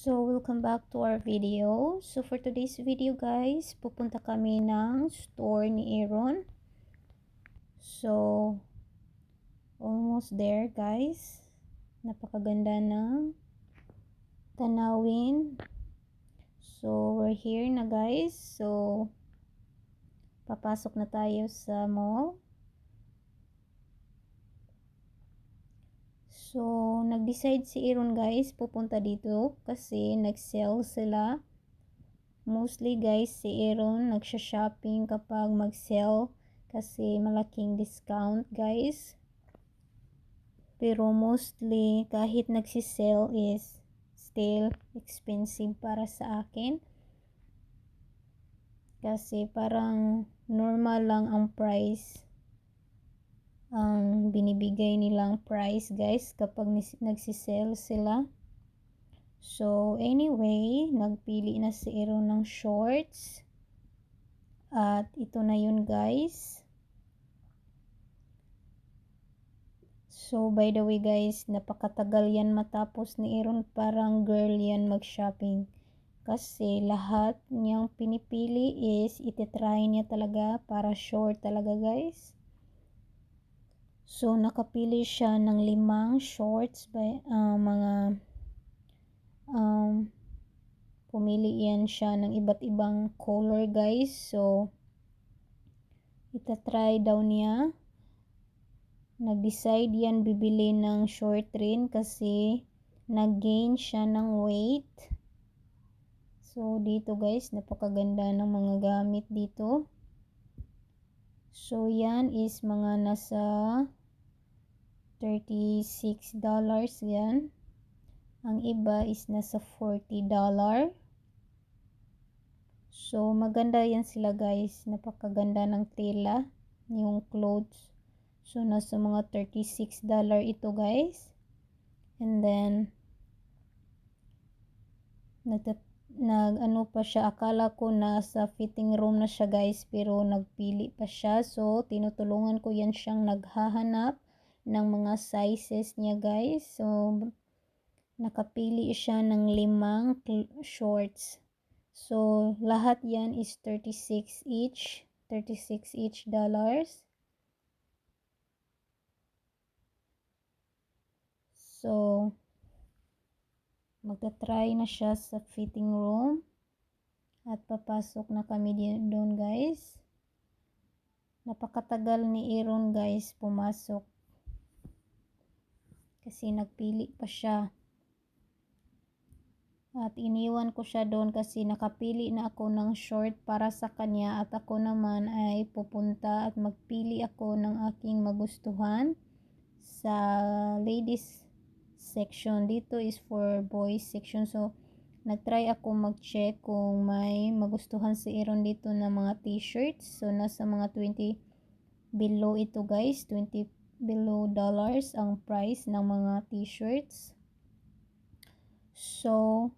So, welcome back to our video. So, for today's video guys, pupunta kami ng store ni Aaron. So, almost there guys. Napakaganda ng tanawin. So, we're here na guys. So, papasok na tayo sa mall. So, nag-decide si Aaron guys, pupunta dito kasi nag-sale sila. Mostly guys, si Aaron nagsha-shopping kapag mag-sale kasi malaking discount guys. Pero mostly kahit nagsi-sale is still expensive para sa akin. Kasi parang normal lang ang price. Ang binibigay nilang price guys kapag nagsi-sale sila. So anyway, nagpili na si Aaron ng shorts. At ito na yun guys. So by the way guys, napakatagal yan matapos ni Aaron, parang girl yan mag-shopping. Kasi lahat niyang pinipili is itetry niya talaga para short talaga guys. So nakapili siya ng 5 shorts by pumili yan siya ng iba't ibang color guys. So itetry daw niya. Nag-decide yan bibili ng short rin kasi nag-gain siya ng weight. So dito guys, napakaganda ng mga gamit dito. So yan is mga nasa $36 yan. Ang iba is nasa $40. So maganda yan sila guys, napakaganda ng tela, yung clothes. So nasa mga $36 ito guys. And then nag-ano pa siya, akala ko nasa fitting room na siya guys, pero nagpili pa siya. So tinutulungan ko yan siyang naghahanap ng mga sizes niya guys. So nakapili siya ng 5 shorts. So lahat yan is 36 each dollars. So magta-try na siya sa fitting room at papasok na kami doon guys. Napakatagal ni Aaron guys pumasok kasi nagpili pa siya. At iniwan ko siya doon kasi nakapili na ako ng short para sa kanya at ako naman ay pupunta at magpili ako ng aking magustuhan sa ladies section. Dito is for boys section. So nagtry ako mag-check kung may magustuhan si Aaron dito na mga t-shirts. So nasa mga 20 below ito guys, 20 below dollars ang price ng mga t-shirts. So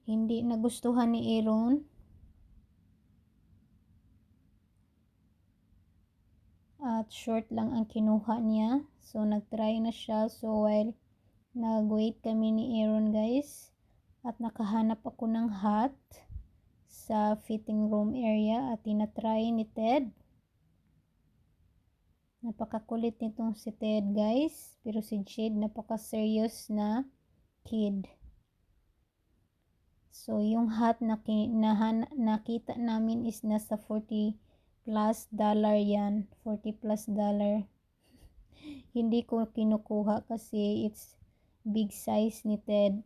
hindi nagustuhan ni Aaron at short lang ang kinuha niya. So nagtry na siya. So while nag-wait kami ni Aaron guys at nakahanap ako ng hat sa fitting room area at tinatry ni Ted. Napakakulit nitong si Ted guys, pero si Jade napaka-serious na kid. So yung hat na nakita namin is nasa $40+ yan, $40+ Hindi ko kinukuha kasi it's big size ni Ted.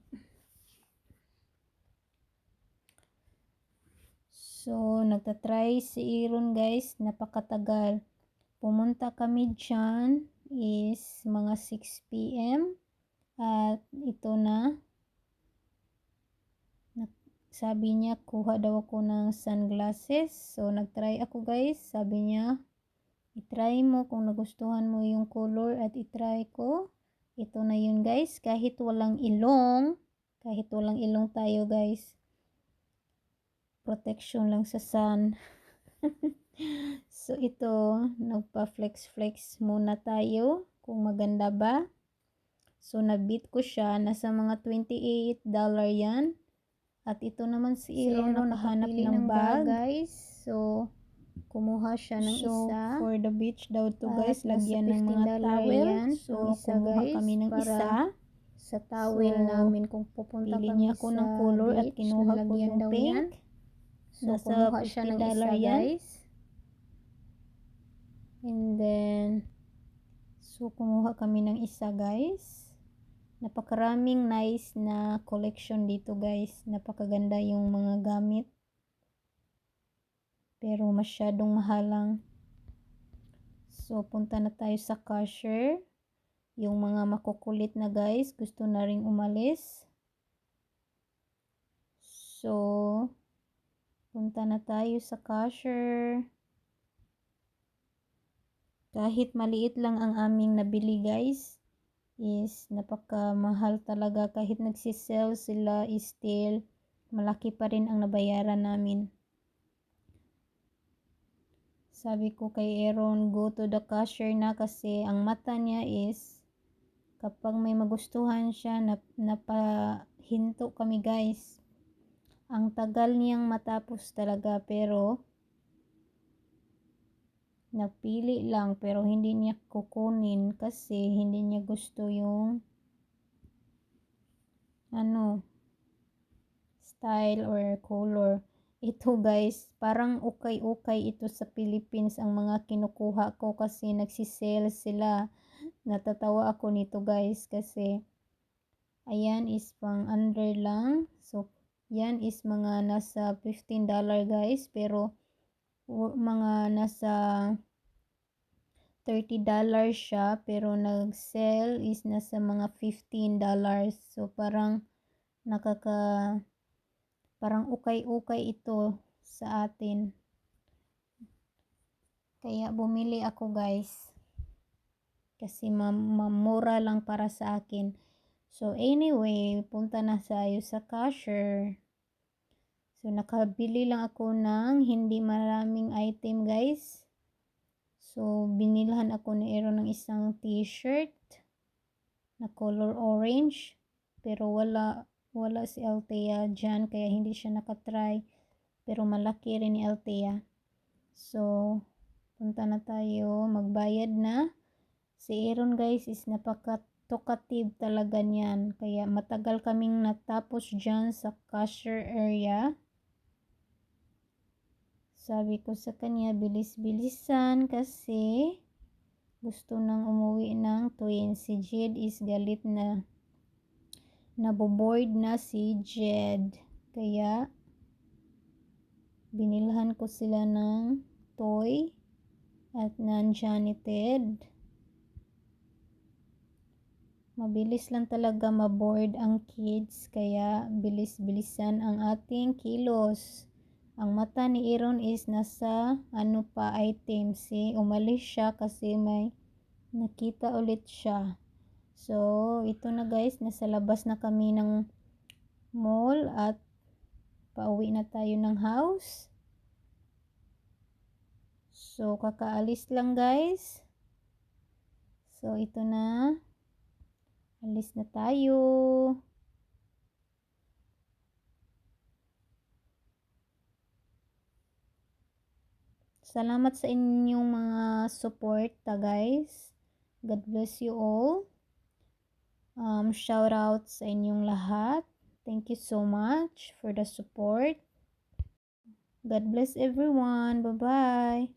So nagtatry si Aaron guys, napakatagal. Pumunta kami dyan is mga 6 PM at ito na. Sabi niya kuha daw ako ng sunglasses. So nagtry ako guys. Sabi niya itry mo kung nagustuhan mo yung color at itry ko. Ito na yun guys. Kahit walang ilong tayo guys. Protection lang sa sun. So ito, nagpa-flex muna tayo kung maganda ba. So, nabit ko siya. Nasa mga $28 yan. At ito naman si Aaron nakahanap ng bag. Guys. So, kumuha siya ng isa. For the beach daw to guys, lagyan ng mga towel. Yan, so, kumuha kami ng isa. Sa towel namin kung pupunta kami niya ako ng color beach, at kinuha ko yung pink. So, nasa kumuha siya ng isa guys. And then, so, kumuha kami ng isa guys. Napakaraming nice na collection dito guys. Napakaganda yung mga gamit. Pero masyadong mahal lang. So, punta na tayo sa cashier. Yung mga makukulit na guys, gusto na ring umalis. So, punta na tayo sa cashier. Kahit maliit lang ang aming nabili guys, is napakamahal talaga. Kahit nagsisell sila, still malaki pa rin ang nabayaran namin. Sabi ko kay Aaron, go to the cashier na kasi ang mata niya is kapag may magustuhan siya, napahinto kami guys. Ang tagal niyang matapos talaga pero napili lang pero hindi niya kukunin kasi hindi niya gusto yung style or color. Ito guys, parang ukay-ukay ito sa Philippines ang mga kinukuha ko kasi nagsisale sila. Natatawa ako nito guys kasi ayan is pang under lang. So, yan is mga nasa $15 guys pero mga nasa $30 siya pero nag-sell is nasa mga $15. So parang parang ukay-ukay ito sa atin. Kaya bumili ako guys. Kasi mamura lang para sa akin. So anyway, punta na tayo sa cashier. So nakabili lang ako ng hindi maraming item guys. So, binilhan ako ni Aaron ng isang t-shirt na color orange. Pero wala si Althea dyan, kaya hindi siya nakatry. Pero malaki rin ni Althea. So, punta na tayo. Magbayad na. Si Aaron guys is napaka-talkative talaga niyan. Kaya matagal kaming natapos dyan sa cashier area. Sabi ko sa kanya, bilis-bilisan kasi gusto nang umuwi ng twin. Si Jed is galit na. Naboboard na si Jed. Kaya, binilhan ko sila ng toy at nandyan ni Ted. Mabilis lang talaga maboard ang kids. Kaya, bilis-bilisan ang ating kilos. Ang mata ni Aaron is nasa item. Umalis siya kasi may nakita ulit siya. So, ito na guys. Nasa labas na kami ng mall at pauwi na tayo ng house. So, kakaalis lang guys. So, ito na. Alis na tayo. Salamat sa inyong mga support guys. God bless you all. Shout out sa inyong lahat. Thank you so much for the support. God bless everyone. Bye-bye.